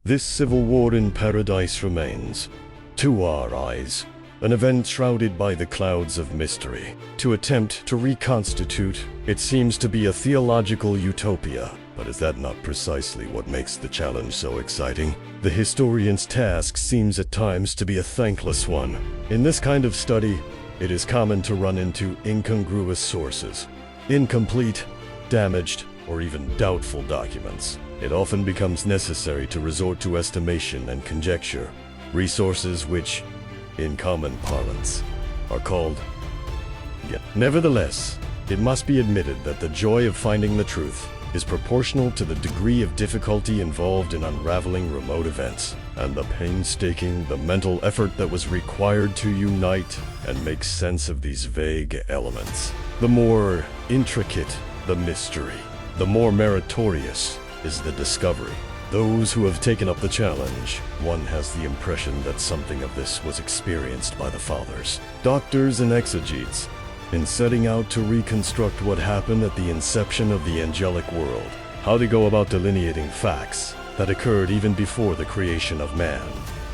This civil war in paradise remains, to our eyes, an event shrouded by the clouds of mystery. To attempt to reconstitute, it seems to be a theological utopia. But is that not precisely what makes the challenge so exciting? The historian's task seems at times to be a thankless one. In this kind of study, it is common to run into incongruous sources, incomplete, damaged, or even doubtful documents. It often becomes necessary to resort to estimation and conjecture, resources which, in common parlance, are called. Nevertheless, it must be admitted that the joy of finding the truth is proportional to the degree of difficulty involved in unraveling remote events, and the mental effort that was required to unite and make sense of these vague elements. The more intricate the mystery, the more meritorious is the discovery. Those who have taken up the challenge, one has the impression that something of this was experienced by the fathers, doctors and exegetes, in setting out to reconstruct what happened at the inception of the angelic world, how to go about delineating facts that occurred even before the creation of man,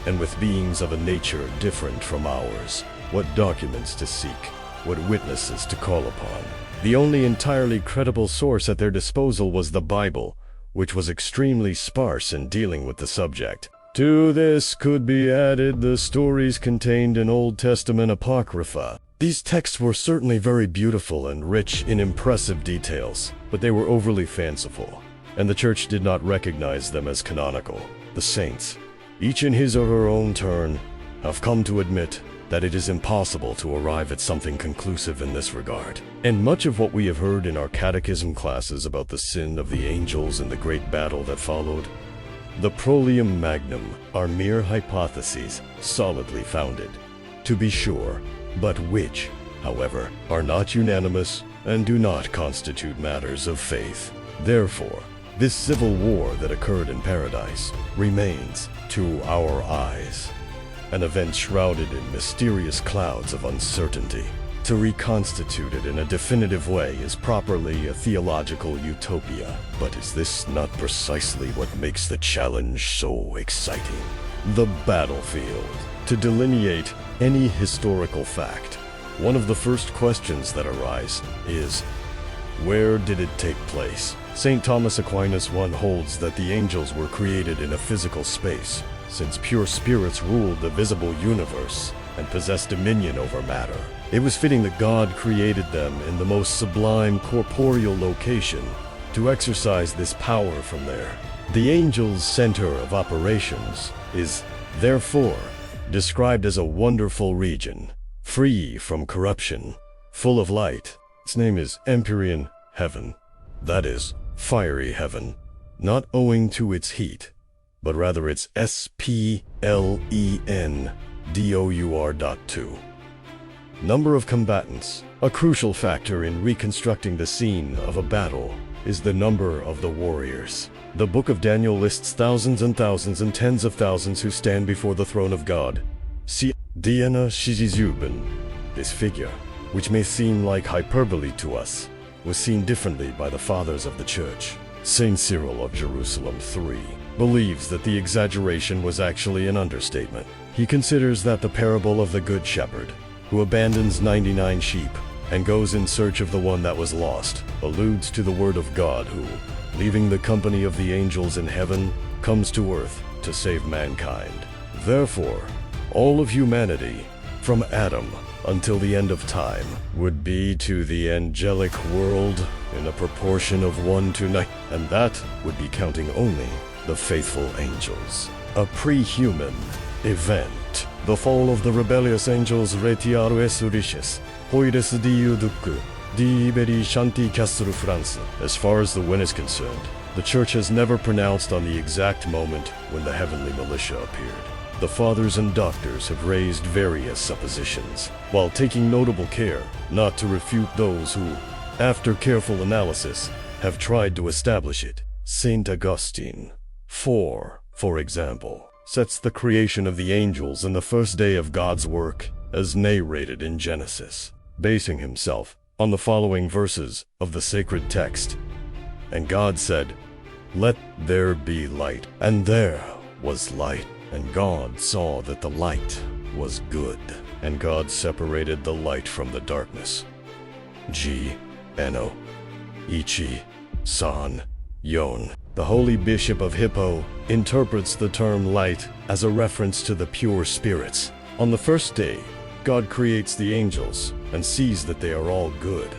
and with beings of a nature different from ours, what documents to seek, what witnesses to call upon. The only entirely credible source at their disposal was the Bible, which was extremely sparse in dealing with the subject. To this could be added the stories contained in Old Testament Apocrypha. These texts were certainly very beautiful and rich in impressive details, but they were overly fanciful, and the Church did not recognize them as canonical. The saints, each in his or her own turn, have come to admit that it is impossible to arrive at something conclusive in this regard. And much of what we have heard in our catechism classes about the sin of the angels and the great battle that followed, the Prolium Magnum, are mere hypotheses solidly founded, to be sure, but which, however, are not unanimous and do not constitute matters of faith. Therefore, this civil war that occurred in paradise remains, to our eyes, an event shrouded in mysterious clouds of uncertainty. To reconstitute it in a definitive way is properly a theological utopia. But is this not precisely what makes the challenge so exciting? The battlefield. To delineate any historical fact, one of the first questions that arise is, where did it take place? St. Thomas Aquinas holds that the angels were created in a physical space, since pure spirits ruled the visible universe and possessed dominion over matter. It was fitting that God created them in the most sublime corporeal location to exercise this power from there. The angels' center of operations is, therefore, described as a wonderful region, free from corruption, full of light. Its name is Empyrean heaven, that is, fiery heaven, not owing to its heat, but rather its SPLENDOUR.2. Number of combatants. A crucial factor in reconstructing the scene of a battle is the number of the warriors. The Book of Daniel lists thousands and thousands and tens of thousands who stand before the throne of God. See Diana Shijizuben. This figure, which may seem like hyperbole to us, was seen differently by the fathers of the Church. Saint Cyril of Jerusalem III believes that the exaggeration was actually an understatement. He considers that the parable of the Good Shepherd, who abandons 99 sheep and goes in search of the one that was lost, alludes to the Word of God who, leaving the company of the angels in heaven, comes to earth to save mankind. Therefore, all of humanity, from Adam until the end of time, would be to the angelic world in a proportion of 1 to 9, and that would be counting only the faithful angels. A pre-human event. The fall of the rebellious angels retiaru esuricious, hoires diuduc, diiberi shanti castle France. As far as the win is concerned, the Church has never pronounced on the exact moment when the heavenly militia appeared. The fathers and doctors have raised various suppositions, while taking notable care not to refute those who, after careful analysis, have tried to establish it. Saint Augustine, 4, for example, sets the creation of the angels in the first day of God's work as narrated in Genesis, basing himself on the following verses of the sacred text. And God said, "Let there be light," and there was light, and God saw that the light was good. And God separated the light from the darkness. G. Eno. Ichi. San. Yon. The holy bishop of Hippo interprets the term light as a reference to the pure spirits. On the first day, God creates the angels and sees that they are all good.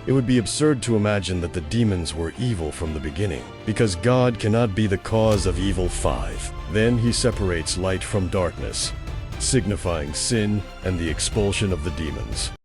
It would be absurd to imagine that the demons were evil from the beginning, because God cannot be the cause of evil. 5. Then he separates light from darkness, signifying sin and the expulsion of the demons.